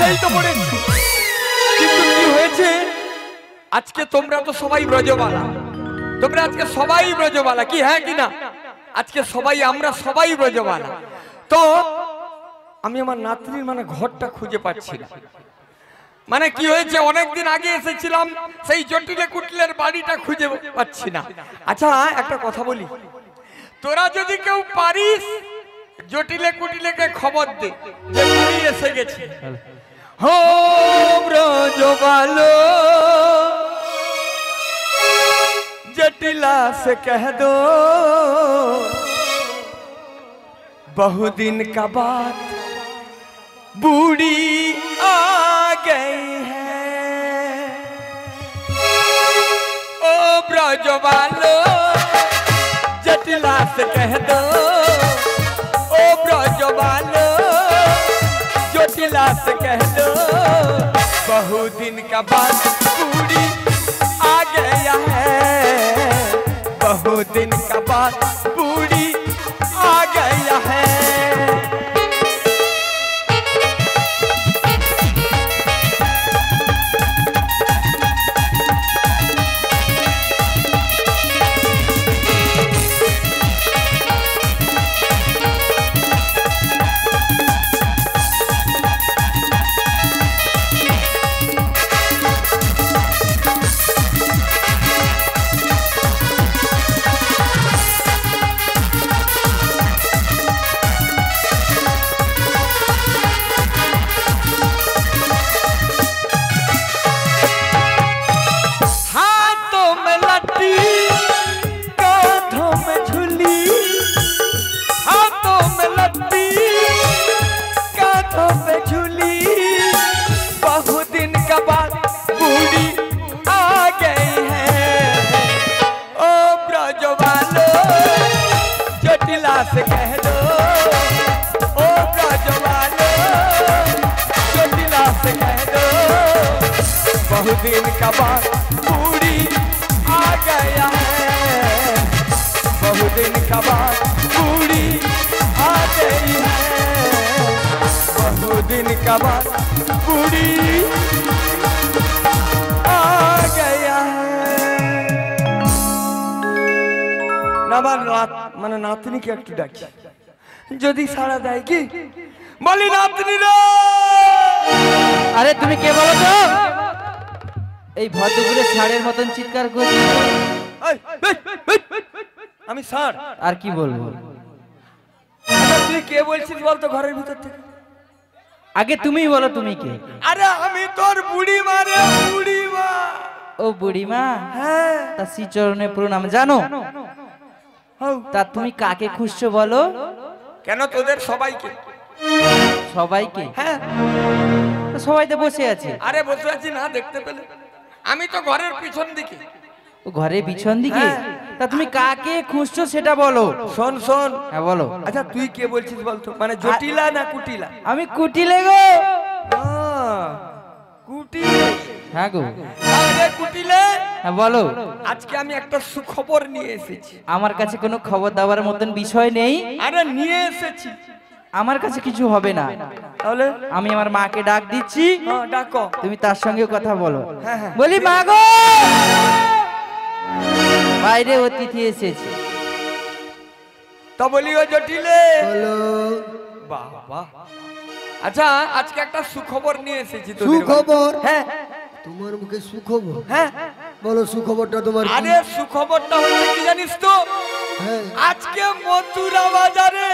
সেই তো পড়েছি। কিন্তু কি হয়েছে, আজকে তোমরা তো সবাই ব্রজবালা, তোমরা আজকে সবাই ব্রজবালা, কি হ্যাঁ কি না? আজকে সবাই, আমরা সবাই ব্রজবালা। তো আমি আমার নাতনির মানে ঘরটা খুঁজে পাচ্ছি না। মানে কি হয়েছে, অনেকদিন আগে এসেছিলাম, সেই জটিলে কুটিলের বাড়িটা খুঁজে পাচ্ছি না। আচ্ছা একটা কথা বলি, তোরা যদি কেউ পারিস জটিলে কুটিলেকে খবর দে যে বুড়ি এসে গেছে। हो ब्रजबालो जटिला से कह दो बहुत दिन का बात बूढ़ी आ गई है। ओ ब्रजबालो जटिला से कह दो, ओ ब्रजबालो जटिला से कह दो बहुत दिन का बाद बूढ़ी आ गया है, बहुत दिन का बाद बूढ़ी आ गया है। से कह दो, ओ ब्रजबालो जटिला से कह दो बहुत दिन का बाद बूढ़ी आ गया है, बहुत दिन का बाद बूढ़ी आ गई है, बहुत दिन का बाद बूढ़ी आ गया है। মানে নাতনিকে একটু ডাকি, যদি সাড়া দেয় কি বলি নাতনি রে। আরে তুমি কে বলো তো? এই ভদ্রপুরে ষাঁড়ের মতন চিৎকার করছিস। আমি ষাঁড়, আর কি বলবো? তুই কে বলছিস বলতো ঘরের ভিতর থেকে? আগে তুমিই বলো তুমি কে? আরে আমি তোর বুড়ি মা রে, বুড়ি মা। ও বুড়ি মা? হ্যাঁ। তা শ্রী চরণে প্রণাম। জানো তা তুমি কাকে খুঁজছো বলো? কেন তোদের সবাইকে? সবাইকে? হ্যাঁ। সবাই তো বসে আছে। আরে বসে আছি না দেখতে পেলে? আমি তো ঘরের পিছন দিকে। ঘরের পিছন দিকে? তা তুমি কাকে খুঁজছো সেটা বলো। শোন শোন। হ্যাঁ বলো। আচ্ছা তুই কে বলছিস বলতো? মানে জটিলা না কুটিলা? আমি কুটিলে গো। কুটিলে? হ্যাঁ গো। আরে কুটিলে? হ্যাঁ বলো। আজকে আমি একটা সুখবর নিয়ে এসেছি। আমার কাছে কোনো খবর দেওয়ার মতন বিষয় নেই। আরে নিয়ে এসেছি। আমার কাছে কিছু হবে না। তাহলে আমি আমার মাকে ডাক দিচ্ছি। হ্যাঁ ডাকো। তুমি তার সঙ্গে কথা বলো। হ্যাঁ হ্যাঁ। বলি মা গো, বাইরে অতিথি এসেছে। তো বলি ও জটিলে। বলো। বাহ বাহ। আচ্ছা আজকে একটা সুখবর নিয়ে এসেছি। সুখবর? হ্যাঁ। তোমার মুখে সুখবর? হ্যাঁ। বলো সুখবরটা তোমার কি? আরে সুখবরটা হচ্ছে কি জানিস তো? হ্যাঁ। আজকে মথুরা বাজারে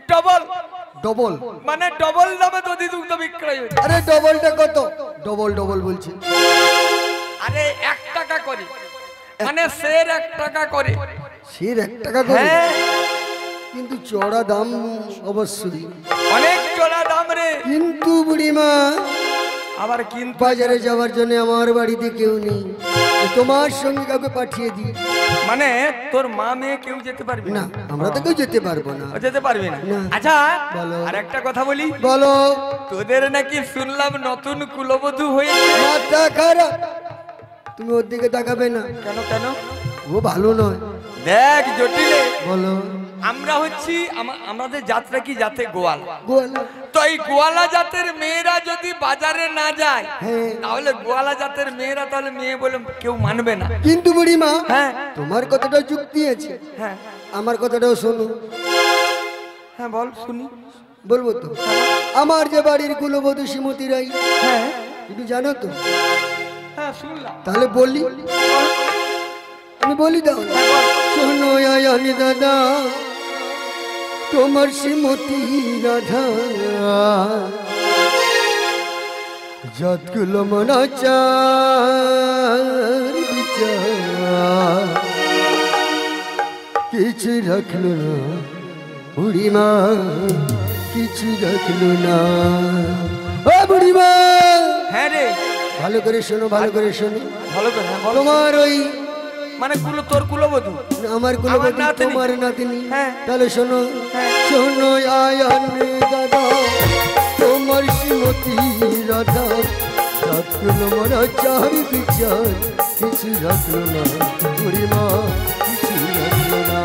ডবল ডবল মানে ডবল দামে দধি দুগ্ধ বিক্রয় হচ্ছে। আরে ডবলটা কত? ডবল ডবল বলছি। আরে 1 টাকা করে, মানে সের 1 টাকা করে। সের 1 টাকা করে? হ্যাঁ। কিন্তু চড়া দাম অবশ্যই, অনেক চড়া দাম রে। কিন্তু বুড়িমা আবার কিন্তু বাজারে যাওয়ার জন্য আমার বাড়িতে কেউ নেই, তোমার সঙ্গে কাউকে পাঠিয়ে দিই। মানে তোর মা মেয়ে কেউ যেতে পারবে না? আমরা তো কেউ যেতে পারবো না। যেতে পারবে না? না। আচ্ছা বলো। আর একটা কথা বলি। বলো। তোদের নাকি শুনলাম নতুন কুলবধূ হয়েছে। মাথা খারাপ, তুমি ওর দিকে তাকাবে না। কেন কেন? ও ভালো নয়। দেখ জটিলে, বলো। আমরা হচ্ছি আমাদের যাত্রা কি জাতে গোয়াল, গোয়ালা। তো এই গোয়ালা জাতের মেয়েরা যদি বাজারে না যায় হ্যাঁ। তাহলে গোয়ালা জাতের মেয়েরা তাহলে মেয়ে বলে কেউ মানবে না। কিন্তু বুড়িমা, হ্যাঁ তোমার কথাটা যুক্তি আছে, হ্যাঁ আমার কথাটাও শোনো। হ্যাঁ বল শুনি। বলবো তো, আমার যে বাড়ির কুলবধূ শ্রীমতী রাই, হ্যাঁ তুমি জানো তো? হ্যাঁ শুনলাম। তাহলে বলি, আমি বলি দাও। শোনো আয়ানি দাদা, তোমার শ্রীমতী রাধা যতগুলো মনাচার বিচার কিছু রাখলো না বুড়িমা, কিছু রাখলো না। ও বুড়িমা, হ্যাঁ রে, ভালো করে শোনো, ভালো করে শোনো। ভালো করে হ্যাঁ বল। তোমার ওই মানে তোর কুলবধূ আমার কুলবতী নাতনি। তোমার নাতনি। হ্যাঁ। তাহলে শোনো, শোনো আয়ান দাদা, তোমার শ্রীমতী রাধা রাতগুলো মারা চার বিচার কিছু রাখলো না বুড়িমা, কিছু রাখলো না।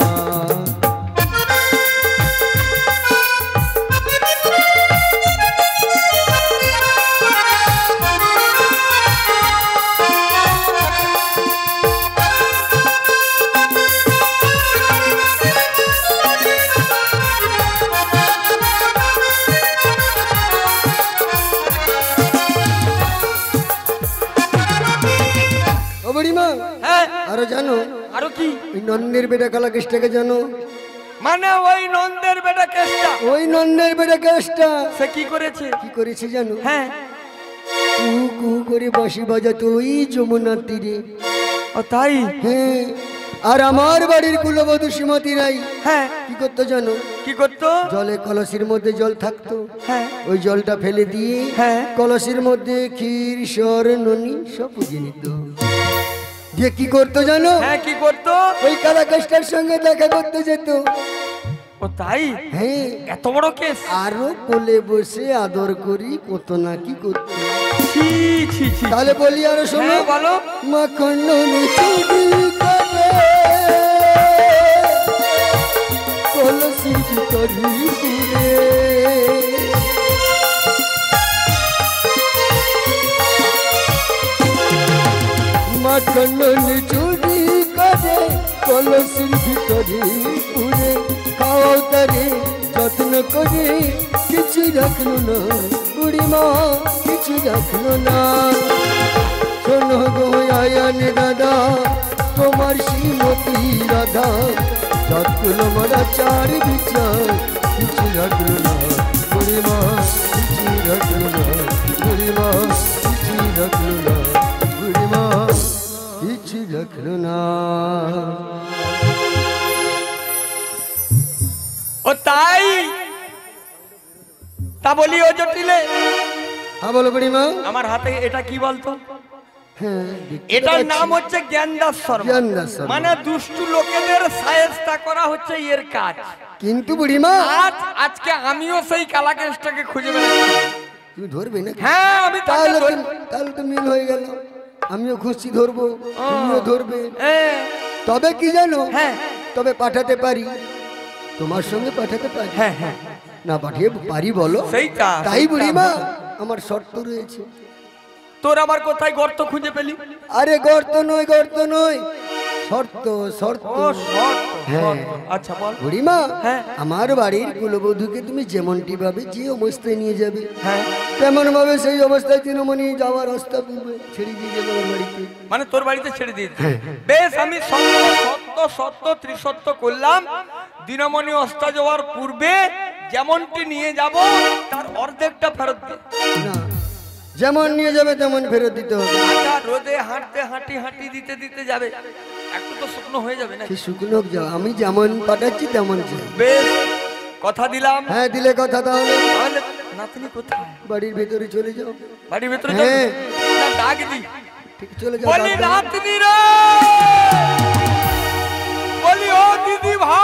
ও বুড়িমা, হ্যাঁ আরো জানো? আরো কি? ওই নন্দের বেটা কালা কেষ্টাকে জানো? মানে ওই নন্দের বেটা কেষ্টা, ওই নন্দের বেটা কেষ্টা সে কি করেছে? কি করেছে জানো? হ্যাঁ কু কু করে বাঁশি বাজাতো ওই যমুনার তীরে। ও তাই? হ্যাঁ, আর আমার বাড়ির কুলবধূ শ্রীমতী রাই হ্যাঁ কি করতো জানো? কি করতো? জলে কলসির মধ্যে জল থাকতো, হ্যাঁ ওই জলটা ফেলে দিয়ে হ্যাঁ। কলসির মধ্যে ক্ষীর সর ননি সব পুজে নিত। যে কি করতো জানো? হ্যাঁ কি করতো? ওই কালা কাষ্টার সঙ্গে দেখা করতে যেত। ও তাই? হ্যাঁ, এত বড় কেস? আরো কোলে বসে আদর করি কত না কি করতো। ছি ছি ছি। তাহলে বলি আরো শোনো। হ্যাঁ বলো। মাখন চুরি করে কলসি করি পুরে, মাখন চুরি করে কলসির ভিতরে পুরে, খাও তারে যত্ন করে কিছু রাখলো না বুড়িমা, কিছু রাখলো না। শোনো গো আয়ান দাদা, তোমার শ্রীমতী রাধা যতগুলো মারা চার বিচার কিছু রাখলো না বুড়িমা, কিছু রাখলো না বুড়িমা, কিছু রাখলো না বুড়িমা, কিছু রাখলো না। ও তাই? তা বলি ও জটিলে, হ্যাঁ বলো বুড়িমা। আমার হাতে এটা কি বলতো? হ্যাঁ, দেখতে এটার পাচ্ছি। নাম হচ্ছে জ্ঞানদাস শর্মা। জ্ঞানদাস শর্মা। মানে দুষ্টু লোকেদের সায়স্তা করা হচ্ছে এর কাজ। কিন্তু বুড়িমা, আজকে আমিও সেই কালাকেশটাকে খুঁজে বেড়াচ্ছি। তুমি ধরবে না? হ্যাঁ আমি তাকে তাহলে ধরি। তাহলে তো মিল হয়ে গেল, আমিও খুশি ধরবো, তুমিও ধরবে। হ্যাঁ তবে কি জানো? হ্যাঁ তবে পাঠাতে পারি, তোমার সঙ্গে পাঠাতে পারি। হ্যাঁ হ্যাঁ না পাঠিয়ে পারি বলো? সেইটা তাই বুড়িমা, আমার শর্ত রয়েছে। তোর আবার কোথায় গর্ত খুঁজে পেলি? আরে গর্ত নয়, গর্ত নয়, শর্ত, শর্ত। ও শর্ত, হ্যাঁ। শর্ত। আচ্ছা বল। বুড়িমা, হ্যাঁ। আমার বাড়ির কুলবধূকে তুমি যেমনটি ভাবে যে অবস্থায় নিয়ে যাবে, হ্যাঁ তেমন ভাবে সেই অবস্থায় তৃণমণি যাওয়ার রাস্তা পূর্বে ছেড়ে দিয়ে যাবে আমার বাড়িতে। মানে তোর বাড়িতে ছেড়ে দিয়ে দিবি? বেশ, আমি সত্য সত্য ত্রিসত্য করলাম। দিনমণি অস্তা যাওয়ার পূর্বে যেমনটি নিয়ে যাব তার অর্ধেকটা ফেরত দে। না, যেমন নিয়ে যাবে তেমন ফেরত দিতে হবে। আচ্ছা, রোদে হাঁটতে হাঁটি দিতে দিতে যাবে, একটু তো শুকনো হয়ে যাবে না? সে শুকনো যাও, আমি যেমন পাঠাচ্ছি তেমন চাই। বেশ, কথা দিলাম। হ্যাঁ, দিলে কথা। তাহলে তাহলে নাতনি কোথায়? বাড়ির ভেতরে চলে যাও। বাড়ির ভেতরে হ্যাঁ। যাবে না? ডাক দি। ঠিক, চলে যাও। বলি ডাক দাও। নাতনি রে, বলি ও দিদি ভাই।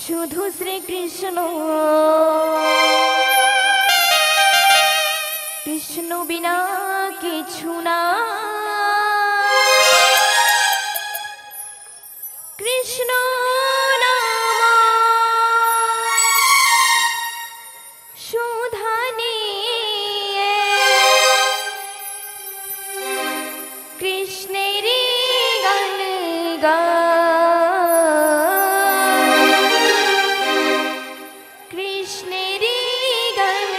শুধু শ্রীকৃষ্ণ কৃষ্ণ বিনা কিছু না কৃষ্ণ নাম সুধা নিয়ে কৃষ্ণের গান কৃষ্ণের গান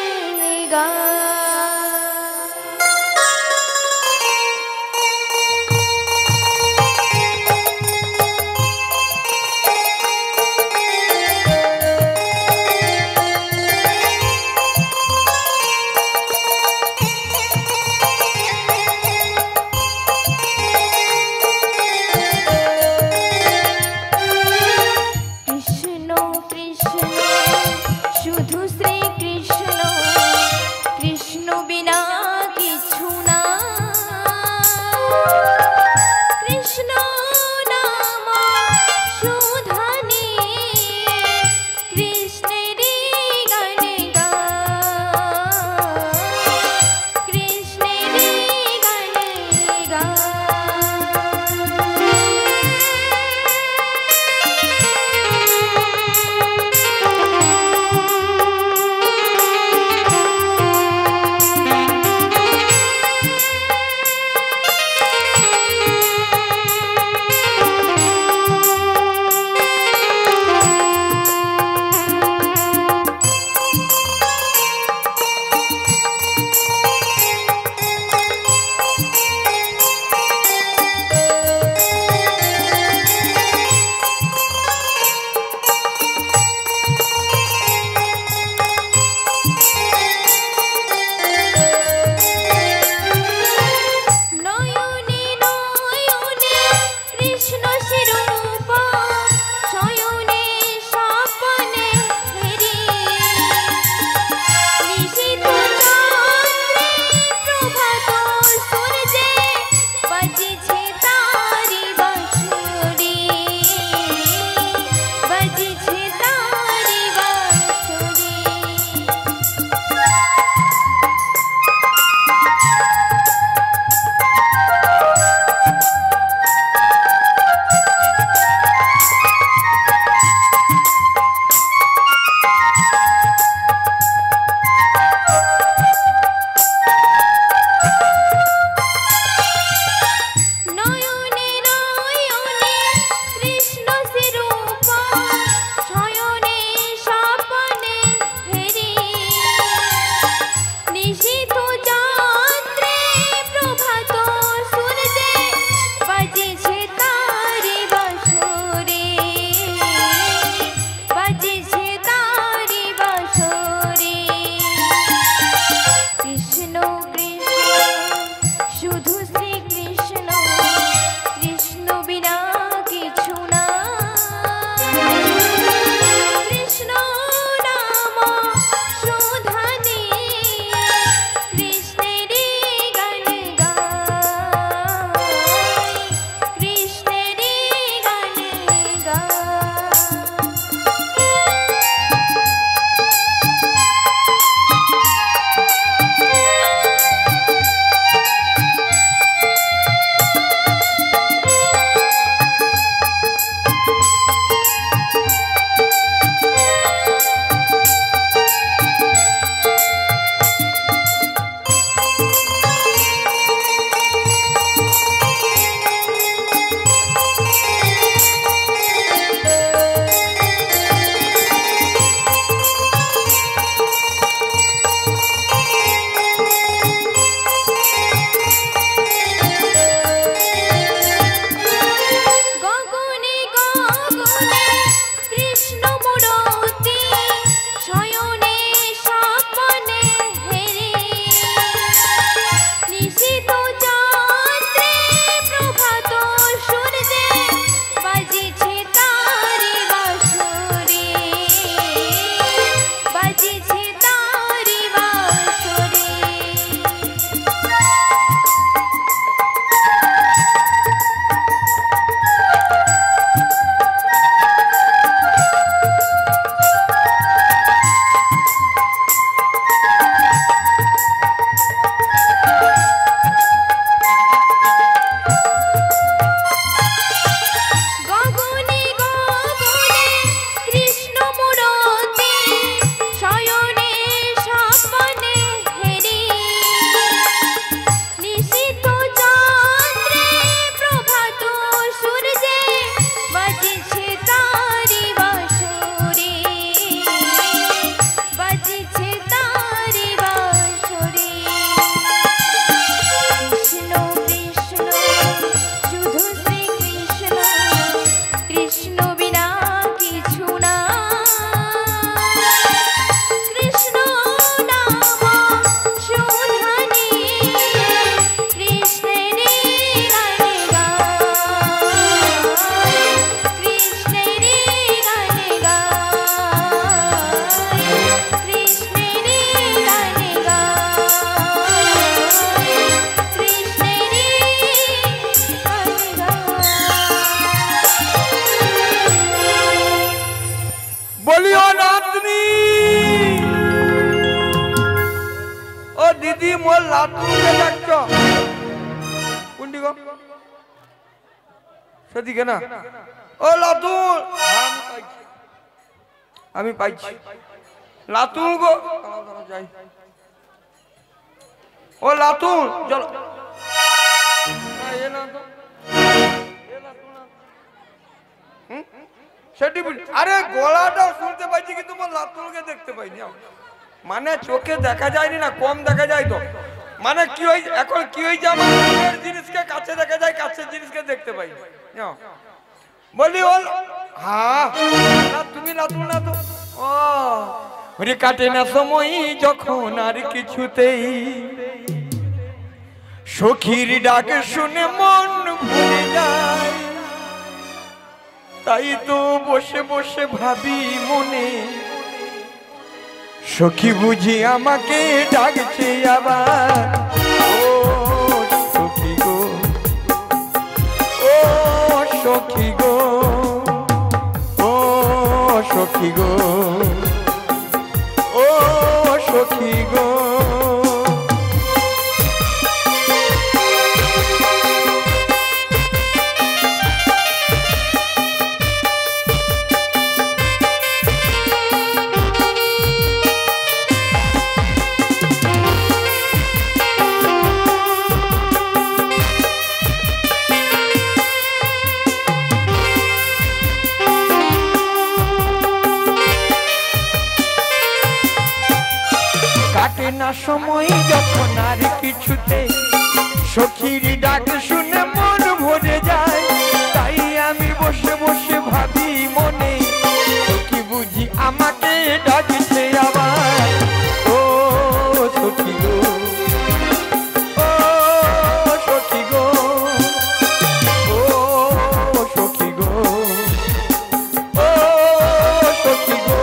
বলিও নাতনি ও দিদি মোর লাতুকে ডাকছ কোনটি গো সেদিকে না ও লাতুল আমি পাইছি লাতুল গো যাই ও লাতুল চলো সেটি আরে গলাটা শুনতে পাইছি কিন্তু লাতুলকে দেখতে পাইনি মানে চোখে দেখা যায়নি না কম দেখা যায় তো মানে কি হই এখন কি হইছে আমার দূরের জিনিসকে কাছে দেখা যায় কাছের জিনিসকে দেখতে পাই বলি ওল হ্যাঁ তুমি লাতুল না তো ও ওরে কাটে না সময় যখন আর কিছুতেই সখীর ডাক শুনে মন ভরে যায় তাই তো বসে বসে ভাবি মনে সখী বুঝি আমাকে ডাকছে আবার ও সখী গো ও সখী গো ও সখী গো ও সখী গো না সময় যখন আর কিছুতে সখীর ডাক শুনে মন ভরে যায় তাই আমি বসে বসে ভাবি মনে সখী বুঝি আমাকে ডাকছে আবার ও সখী গো ও সখী গো ও সখী গো ও সখী গো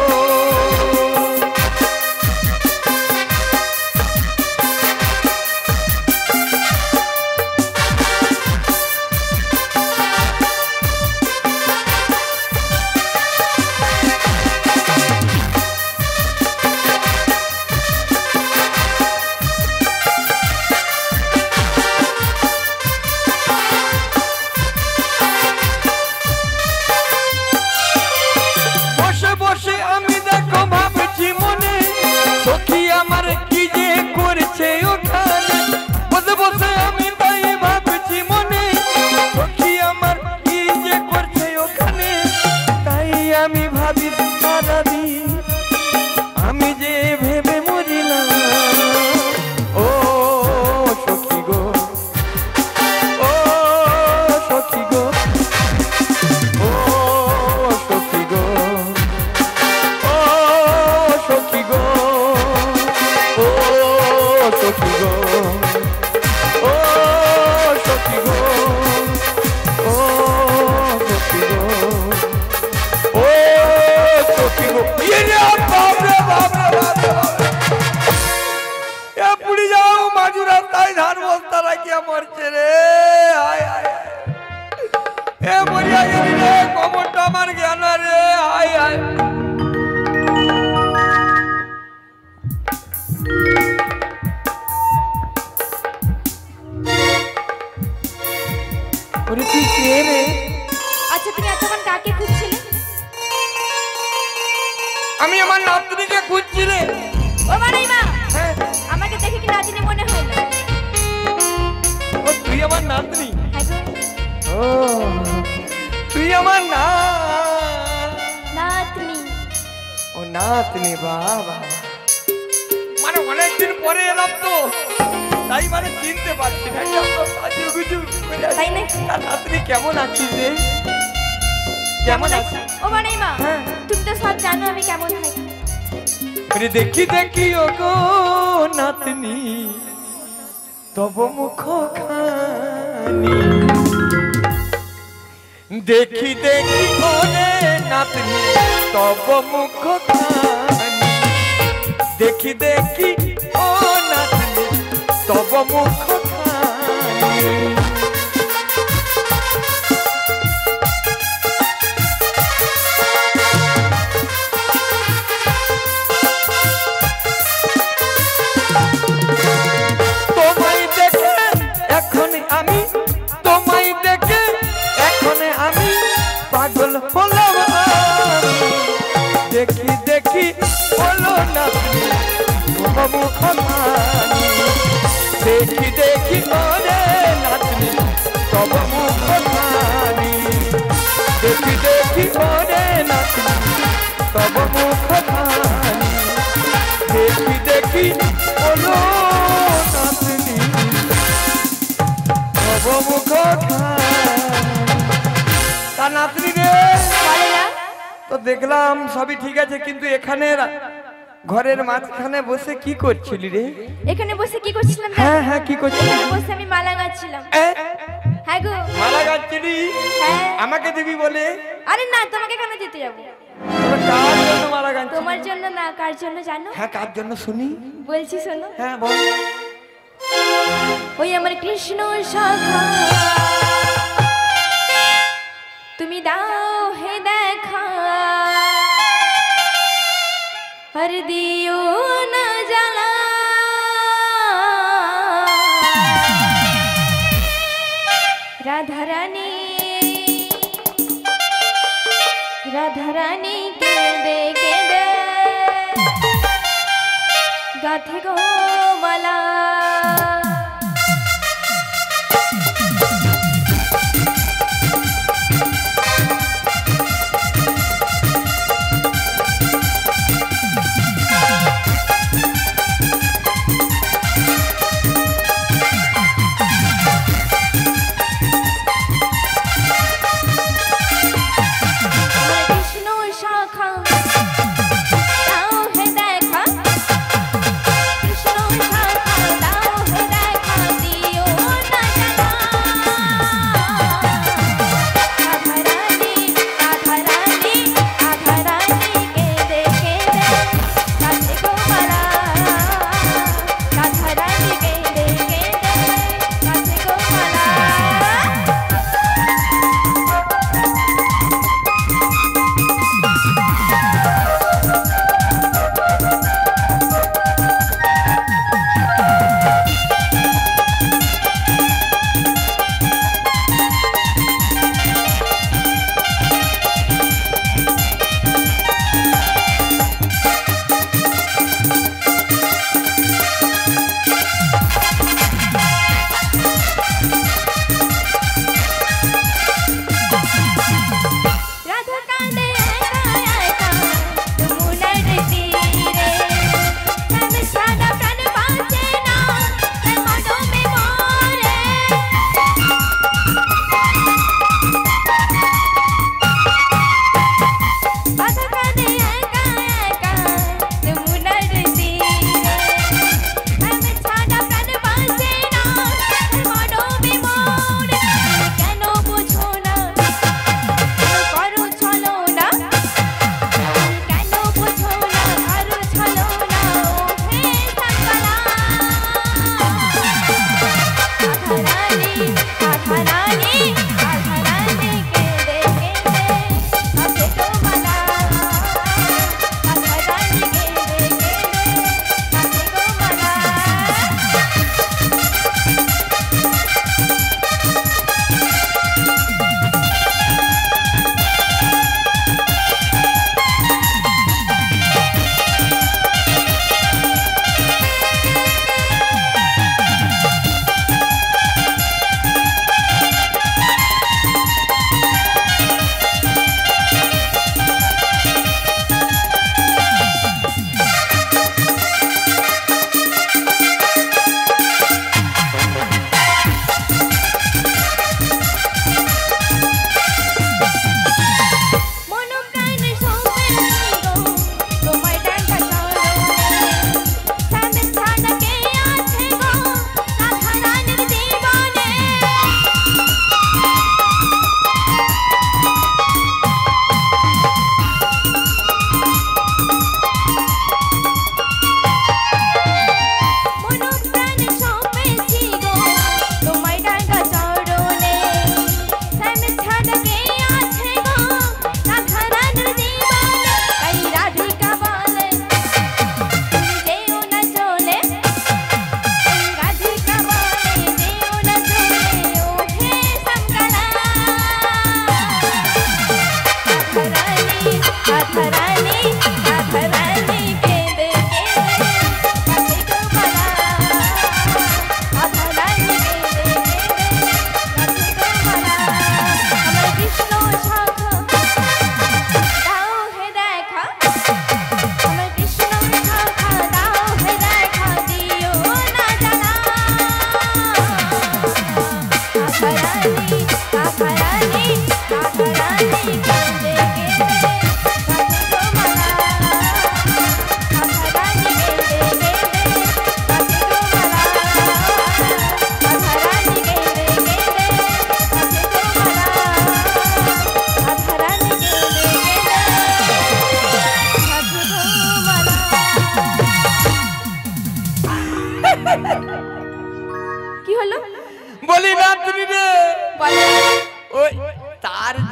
আচ্ছা তুমি এতক্ষণ কাকে খুঁজছিলে? আমি আমার নাতনিকে খুঁজছি রে। ও মারাইমা, আমাকে দেখে কি নাতনি মনে হয় না? ও তুই আমার নাতনি? হ্যাঁ গো। ও তুই আমার নাতনি। ও নাতনি, বাবা মানে অনেকদিন পরে এলাম তো তাই মানে চিনতে পারছি না। তাই নাকি? নাতনি কেমন আছিস রে? কেমন আছিস? ও মারাইমা, তুমি তো সব জানো আমি কেমন থাকি। আরে দেখি দেখি ও গো নাতনি তব মুখ খানি, দেখি দেখি ওরে নাতনি তব মুখ খানি, দেখি দেখি ও নাতনি তব মুখ খানি। দেখলাম সবই ঠিক আছে, কিন্তু এখানে ঘরের মাঝখানে বসে কি করছিলি রে? এখানে বসে কি করছিলাম? হ্যাঁ হ্যাঁ, কি করছিলি? এখানে বসে আমি মালা গাচ্ছিলাম। হ্যাঁ গো। মালা গাচ্ছিলি? হ্যাঁ। আমাকে দিবি বলে? আরে না, তোমাকে কেন দিতে যাবো? কার জন্য মালা গাচ্ছিলি? তোমার জন্য না, কার জন্য জানো? হ্যাঁ, কার জন্য শুনি? বলছি শোনো। হ্যাঁ বল। ওই আমার কৃষ্ণ শাখা তুমি দাও হে দেখা, আর দিও না জ্বালা, রাধা রানী কেঁদে কেঁদে গাথে গো মালা।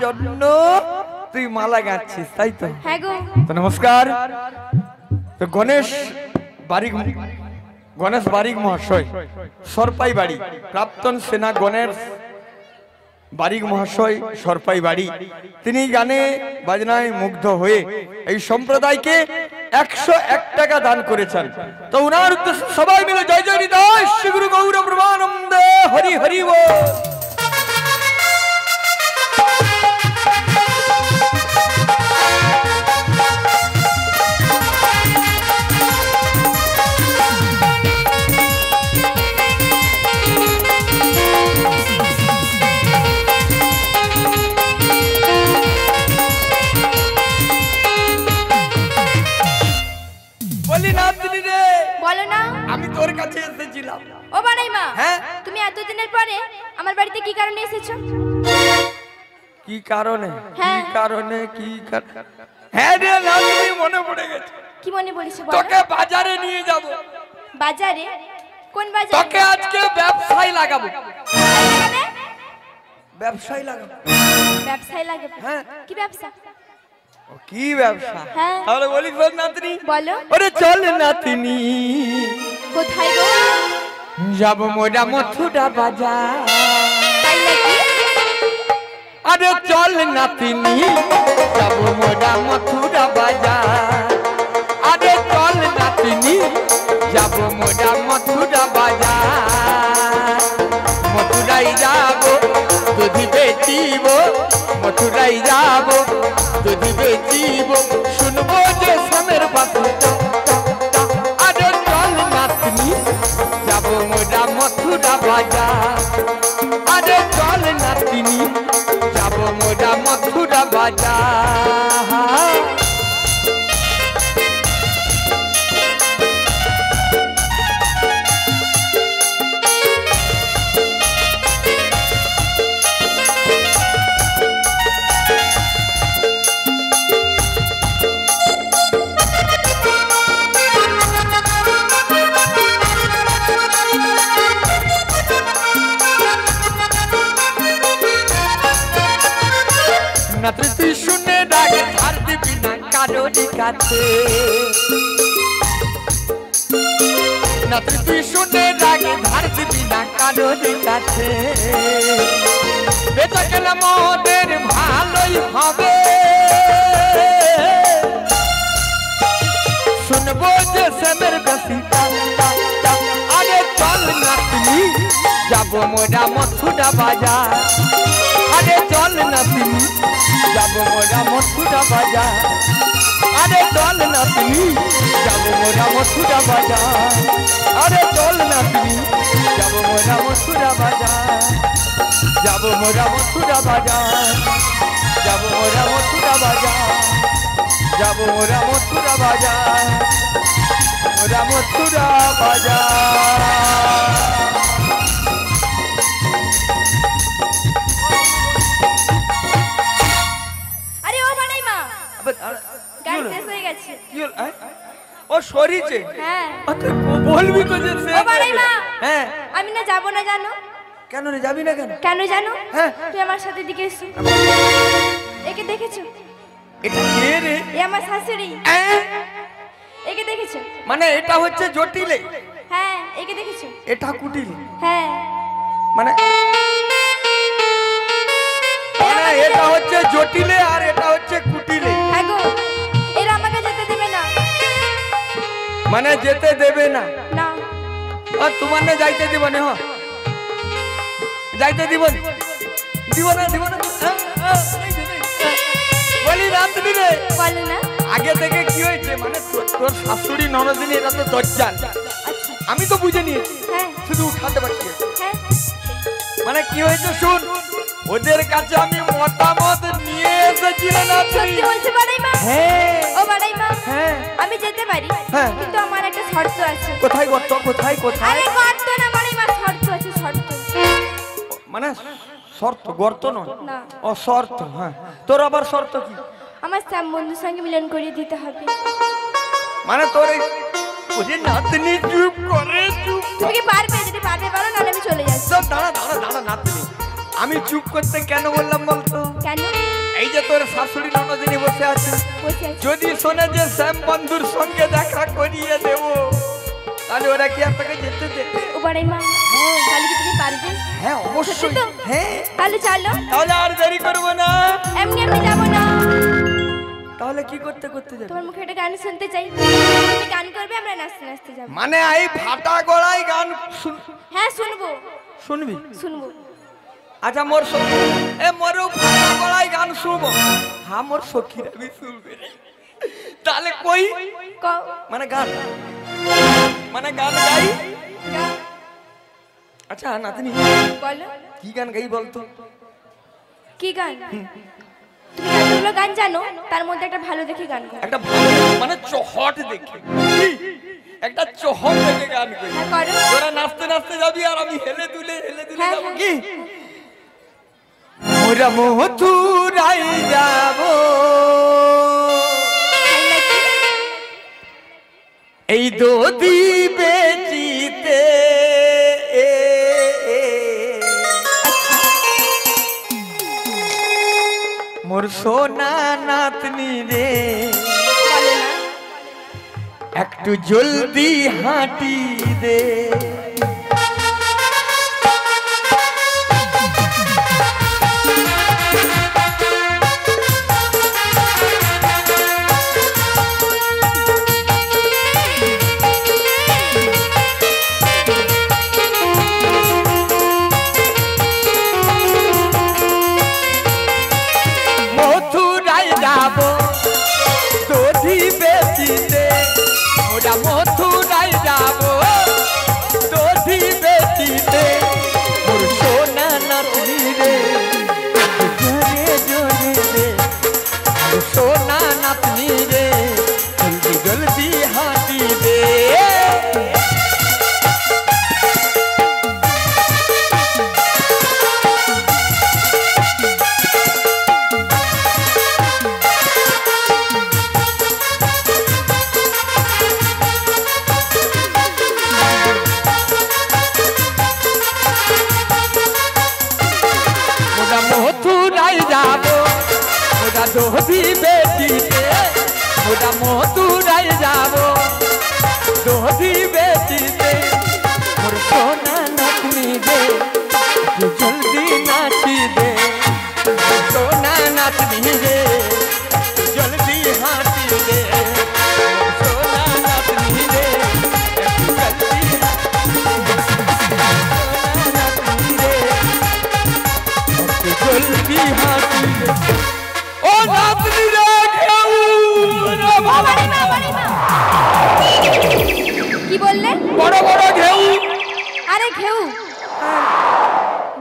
জন্য তুই মালা গাচ্ছিস, তাই তো? হ্যাঁ গো। তো নমস্কার। তো গণেশ বারিক মহাশয়, সরপাই বাড়ি, প্রাক্তন সেনা গণেশ বারিক মহাশয়, সরপাই বাড়ি, তিনি গানে বাজনায় মুগ্ধ হয়ে এই সম্প্রদায়কে 101 টাকা দান করেছেন। তো উনার উদ্দেশ্যে সবাই মিলে জয় জয় নিতাই শ্রী গুরু গৌর ব্রহ্মানন্দে হরি হরি বল। বলো না। আমি তোর কাছে এসেছিলাম। ও বাড়াই মা, হ্যাঁ? তুমি এতদিনের পরে আমার বাড়িতে কি কারণে এসেছো? কি কারণে? হ্যাঁ। হ্যাঁ রে লালনি, মনে পড়ে গেছে। কি মনে পড়েছে বলো? তোকে বাজারে নিয়ে যাব। বাজারে? কোন বাজারে? তোকে আজকে ব্যবসায় লাগাবো। লাগাবে? ব্যবসায় লাগাবো। ব্যবসায় লাগাবে? হ্যাঁ। কি ব্যবসা? ও কি ব্যবসা? হ্যাঁ। তাহলে বলিস বল নাতনি। বলো। ওরে চল নাতনি, কোথায় গো? যাব মোরা মথুরা বাজার। তাই নাকি? আরে চল নাতনি, যাব মোরা মথুরা বাজার। আরে চল নাতনি, যাব মোরা মথুরা বাজার। মথুরাই যাব, দুধ বেচিব। মথুরাই যাব, দুধ বেচিব। শুনবো যে শ্যামের বাসি। আরে চল নাতনি, যাব মোরা মথুরা বাজার। আরে চল নাতনি, যাব মোরা মথুরা বাজার। নাতনি তুই শুনে ডাকে, ধার দিবি না কারোর কাছে। নাতনি তুই শুনে ডাকে, ধার দিবি না কারোর কাছে। বেচা কেনা মোদের ভালোই হবে। শুনবো যে শ্যামের বেশি। আরে চল নাতনি, যাব মোরা মথুরা বাজার। আরে চল নাতনি, যাব মোরা মথুরা বাজার। আরে চল নাতনি, যাব মোরা মথুরা বাজার। আরে চল নাতনি, যাব মোরা মথুরা বাজার। যাব মোরা মথুরা বাজার। যাব মোরা মথুরা বাজার। যাব মোরা মথুরা বাজার। মোরা মথুরা বাজার। আরে ও বাড়াই মা, গাড়ি শেষ হয়ে গেছে। ও সরিছে। হ্যাঁ। বলবি তো যে ও বাড়াই মা, হ্যাঁ। আমি না যাবো না জানো? কেন রে, যাবি না কেন? কেন জানো? হ্যাঁ। তুই আমার সাথে দিকে এসো। একে দেখেছো? এটা কে রে? এ আমার শাশুড়ি। একে দেখেছো? মানে এটা হচ্ছে জটিলে, হ্যাঁ। একে দেখেছো? এটা কুটিলে। হ্যাঁ। মানে এটা হচ্ছে জটিলে আর এটা হচ্ছে কুটিলে। হ্যাঁ গো, এরা আমাকে যেতে দেবে না। মানে যেতে দেবে না? না। আর তোমার না যাইতে দিব না? হ্যাঁ, যাইতে দিব না, দিব না, দিব না। বলি রাত্রি রে, বলো না। আগে থেকে কি হয়েছে, মানে তোর শাশুড়ি ননদিনী এরা তো দজ্জাল। আচ্ছা। আমি তো বুঝে নিয়েছি, হ্যাঁ। শুধু উঠাতে পারছি। হ্যাঁ। মানে কি হয়েছে শুন, ওদের কাছে আমি মতামত নিয়ে এসেছি রে নাতনি। সত্যি বলছে বাড়াই মা? হ্যাঁ। ও বাড়াই মা, হ্যাঁ। আমি যেতে পারি, হ্যাঁ। কিন্তু আমার একটা শর্ত আছে। কোথায় গর্ত, কোথায় কোথায়? আরে গর্ত না বাড়াই মা, শর্ত আছে, শর্ত। মানে শর্ত, গর্ত নয়। না। ও শর্ত, হ্যাঁ। তোর আবার শর্ত কি? আমার শ্যাম বন্ধুর সঙ্গে মিলন করিয়ে দিতে হবে। মানে তোর এই ওরে নাতনি চুপ করে, চুপ। তুমি কি পারবে? যদি পারবে বলো, নাহলে আমি চলে যাচ্ছি। সব দাঁড়া দাঁড়া দাঁড়া নাতনি, আমি চুপ করতে কেন বললাম বলতো? কেন? এই যে তোর শাশুড়ি ননদিনী বসে আছে, বসে আছি। যদি শোনে যে শ্যাম বন্ধুর সঙ্গে দেখা করিয়ে দেব, তাহলে ওরা কি আপনাকে যেতে দেবে? ও বড়াই মা, তাহলে কি তুমি পারবে? হ্যাঁ অবশ্যই। সত্যি তো? হ্যাঁ তাহলে চলো। তাহলে আর দেরি করবো না। এমনি এমনি যাবো না। তাহলে কি করতে করতে যাবে? তোমার মুখে একটা গান শুনতে চাই। তুমি গান করবে, আমরা নাচতে নাচতে যাবো। মানে এই ফাটা গলায় গান হ্যাঁ শুনবো। শুনবি? শুনবো। আচ্ছা মোর সখী, এ মোরও ফাটা গলায় গান শুনবো। হ্যাঁ মোর সখীরা বি শুনবে। তাহলে কই কও। মানে গান, মানে গান গাই। গাও। আচ্ছা নাতনি বলো। কি গান গাই বলতো? কি গান? তুমি যতগুলো গান জানো তার মধ্যে একটা ভালো দেখে গান গাও। একটা ভালো মানে চহট দেখে, একটা চহট দেখে গান গাই। হ্যাঁ করো। তোরা নাচতে নাচতে যাবি আর আমি হেলে দুলে হ্যাঁ, যাবো হ্যাঁ। কি? মোরা মথুরাই যাব, তাই নাকি? এই দধি বেচিতে। মোর সোনা নাতনি রে, বলো না। একটু জলদি হাঁটি দে। মথুরায় যাব দধি বেচিতে, ওরা মথুরায় যাব দধি বেচিতে। মোর সোনা নাতনি রে, জোরে জোরে রে, মোর সোনা নাতনি রে, জলদি জলদি হাঁটি দে। ওরা মথুরায় যাব, ওরা দধি বেচিতে। ওরা মথুরায় যাব দধি বেচিতে। মোর সোনা নাতনি রে, একটু জলদি নাচি দে। সোনা নাতনি রে, একটু জলদি হাঁটি দে। মোর সোনা নাতনি রে, একটু জলদি জলদি হাঁটি দে। ও নাতনি রে, ঘেউ রে বাবা। বড়াই মা, বড়াই মা। কি বললে? বড় বড় ঘেউ। আরে ঘেউ।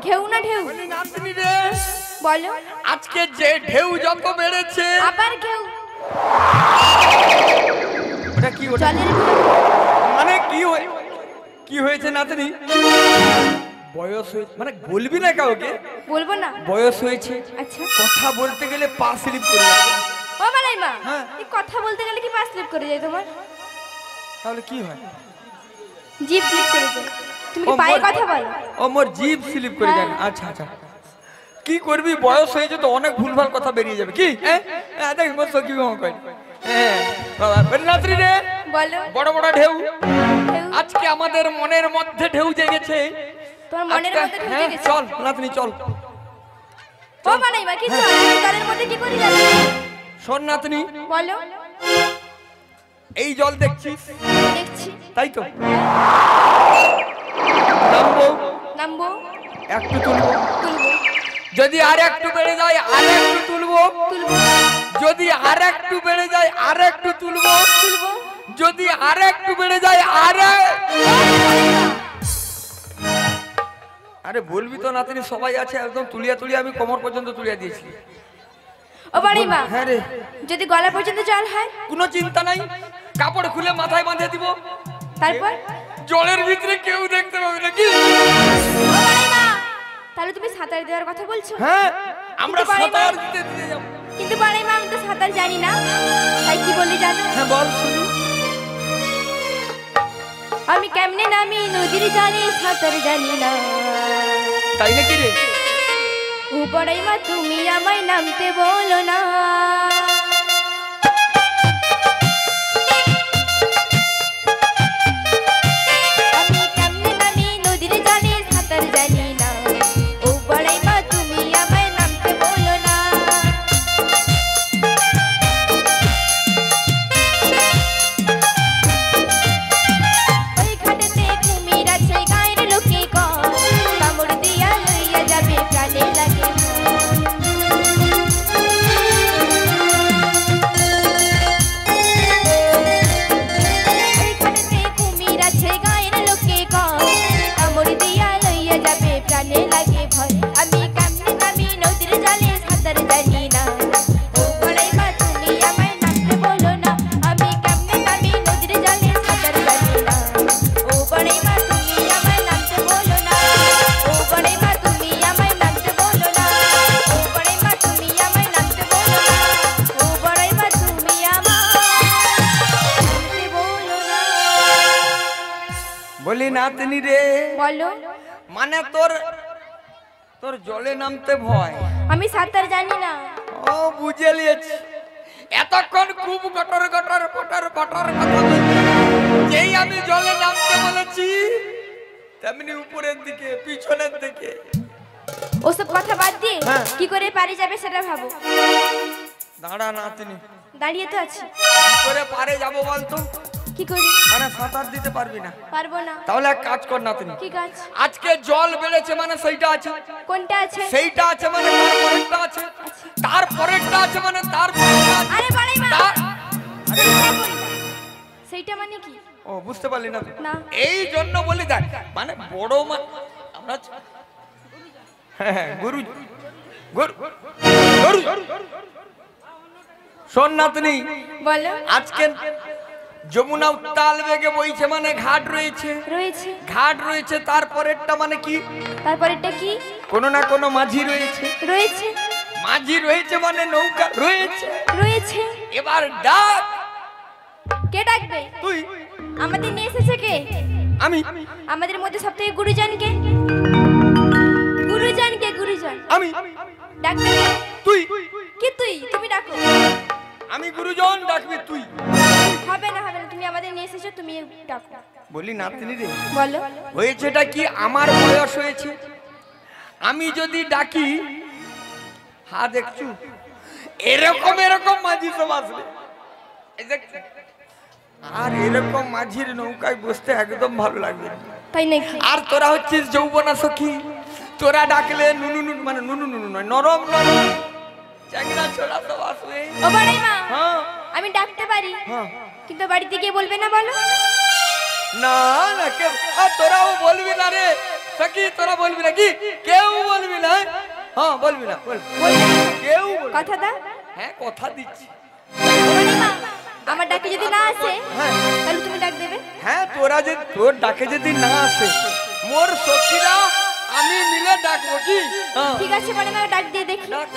ঘেউ না ঢেউ? নাতনি রে, বলো। আজকে যে ঢেউ যত বেড়েছে। আবার ঘেউ? ওটা কি? ওটা জলের ঢেউ। মানে কি হয়েছে নাতনি? বয়স হয়েছে মানে বলবি না কাউকে? বলবো না। বয়স হয়েছে, আচ্ছা। কথা বলতে গেলে পা স্লিপ করে যাচ্ছে। ও বড়াই মা, হ্যাঁ। এই কথা বলতে গেলে কি পা স্লিপ করে যায় তোমার? তাহলে কি হয়? জিভ স্লিপ করে যায়। তুমি ও কি পায়ে মোর- কথা বলো? ও মোর জিভ স্লিপ করে যায়। হ্যাঁ। আচ্ছা আচ্ছা, কি করবি? বয়স হয়েছে তো অনেক ভুলভাল কথা বেরিয়ে যাবে। কি দেখ মোর সখী কই। হ্যাঁ বাবা, নাতনি রে, বলো। বড় বড় ঢেউ। ঢেউ। আজকে আমাদের মনের মধ্যে ঢেউ জেগেছে। তোমার মনের আজকে- মধ্যে ঢেউ হ্যাঁ, জেগেছে? চল নাতনি চল। ও বড়াই মা, কি চল? জলের মধ্যে কি করে যাবে? শোন নাতনি, বলো। এই জল দেখছিস দেখছি। তাই তো? নামবো, নামবো। একটু তুলবো, তুলবো। যদি আর একটু বেড়ে যায় আর একটু তুলবো, তুলবো। যদি আর একটু বেড়ে যায় আর একটু তুলবো, তুলবো। যদি আর একটু বেড়ে যায় আরে বলবি তো নাতনি, সবাই আছে একদম তুলিয়া তুলিয়া আমি কোমর পর্যন্ত তুলিয়া দিয়েছি। ও বড়াই মা, হ্যাঁ রে, যদি গলা পর্যন্ত জল হয় কোনো চিন্তা নাই, কাপড় খুলে মাথায় বাঁধে দিব, তারপর? জলের ভিতরে কেউ দেখতে পাবে না। কি? ও বড়াই মা, তাহলে তুমি সাঁতার দেওয়ার কথা বলছো? হ্যাঁ, আমরা কিন্তু বাড়ি সাঁতার মা- দিতে দিতে যাবো। কিন্তু বড়াই মা, আমি তো সাঁতার জানি না, তাই কি বললি জানো? হ্যাঁ বল শুনি। আমি কেমনে নামি নদীর জানি সাঁতার জানি না। তাই নাকি রে? উপরাই মা তুমি আমায় নামতে বলো না। আমি কেমনে নামি নদীর জলে সাঁতার জানি না, উপরাই মা তুমি আমায় নামতে বলো না। ওই ঘাটেতে কুমির আছে গায়ের লোকে কয়, কামড় দিয়া লইয়া যাবে প্রাণে লাগে ওই ঘাটেতে কুমির আছে গায়ের লোকে কয়, কামড় দিয়া লইয়া যাবে প্রাণে লাগে ভয়। আমি কেমনে নামি নদীর জলে সাঁতার জানি না, উপরাই মা তুমি আমায় নামতে বলো না। আমি কেমনে নামি নদীর জলে সাঁতার জানি না, উপরাই মা তুমি আমায় নামতে বলো না। উপরাই মা তুমি আমায় নামতে বলো না, উপরাই মা তুমি আমায় নামতে বলো না, উপরাই মা তুমি আমায় নামতে বলো না। বলি নাতনি রে, বলো। মানে তোর তোর জলে নামতে ভয়? আমি সাঁতার জানি না। ও বুঝে লিয়েছি, এতক্ষণ খুব গটর গটর গটর গটর কথা বলছি। যেই আমি জলে নামতে বলেছি তেমনি উপরের দিকে পিছনের দিকে। ওসব কথা বাদ দিয়ে হ্যাঁ। কি করে পারি যাবে সেটা ভাবো। দাঁড়া নাতনি, দাঁড়িয়ে তো আছি। কি করে পারে যাবো বলতো? কি করি? মানে সাঁতার দিতে পারবি না? পারবো না। তাহলে এক কাজ কর নাতনি, কি কাজ? আজকে জল বেড়েছে মানে সেইটা আছে, কোনটা আছে? সেইটা আছে মানে তারপরেরটা আছে, তারপরেরটা আছে মানে তারপরেরটা আছে। আরে বাড়াই মা। তার- সেইটা কোনটা? সেইটা মানে কি? ও বুঝতে পারলি না? না। এই জন্য বলি দেখ, মানে বড় আমরা হ্যাঁ গুরু গুরু গুরু শোন নাতনি, বলো। আজকে যমুনা উত্তাল বেগে বইছে মানে ঘাট রয়েছে, রয়েছে। ঘাট রয়েছে, তারপরেরটা মানে কি? তারপরেরটা কি? কোনো না কোনো মাঝি রয়েছে, রয়েছে। মাঝি রয়েছে মানে নৌকা রয়েছে। রয়েছে। এবার ডাক। কে ডাকবে? তুই। আমাদের নিয়ে এসেছে কে? আমি। আমাদের মধ্যে সবথেকে গুরুজন কে? গুরুজন কে? গুরুজন আমি। ডাকবে কে? তুই। কি তুই? তুমি ডাকো। আমি গুরুজন, ডাকবি তুই। হবে না, হবে না, তুমি আমাদের নিয়ে এসেছো, তুমি ডাকো। বলি নাতনি রে, বলো। হয়েছেটা কি, আমার বয়স হয়েছে, আমি যদি ডাকি হা দেখছু এরকম এরকম মাঝি সব আসবে, এই দেখ, আর এরকম মাঝির নৌকায় বসতে একদম ভালো লাগবে না। তাই নাকি? আর তোরা হচ্ছিস যৌবনা সখী, তোরা ডাকলে নুনু নুনু মানে নুনু নুনু নয়, নরম নরম চ্যাংড়া ছোড়া সব আসবে। ও বাড়াই মা, হ্যাঁ আমি ডাকতে পারি, হ্যাঁ। কিন্তু বাড়িতে গিয়ে বলবে না? বলো। না না কেউ, আর তোরাও বলবি না রে সখী, তোরা বলবি না কি? কেউ বলবি না? হ্যাঁ বলবি না, বল কেউ বলবি না। কথা দাও। হ্যাঁ কথা দিচ্ছি। ও বাড়াই মা, আমার ডাকে যদি না আসে হ্যাঁ তাহলে তুমি ডাক দেবে? হ্যাঁ, তোরা যদি তোর ডাকে যদি না আসে, মোর সখীরা আমি মিলে ডাকবো কি? হ্যাঁ ঠিক আছে, বাড়াই মা, ডাক দিয়ে দেখি। ডাক।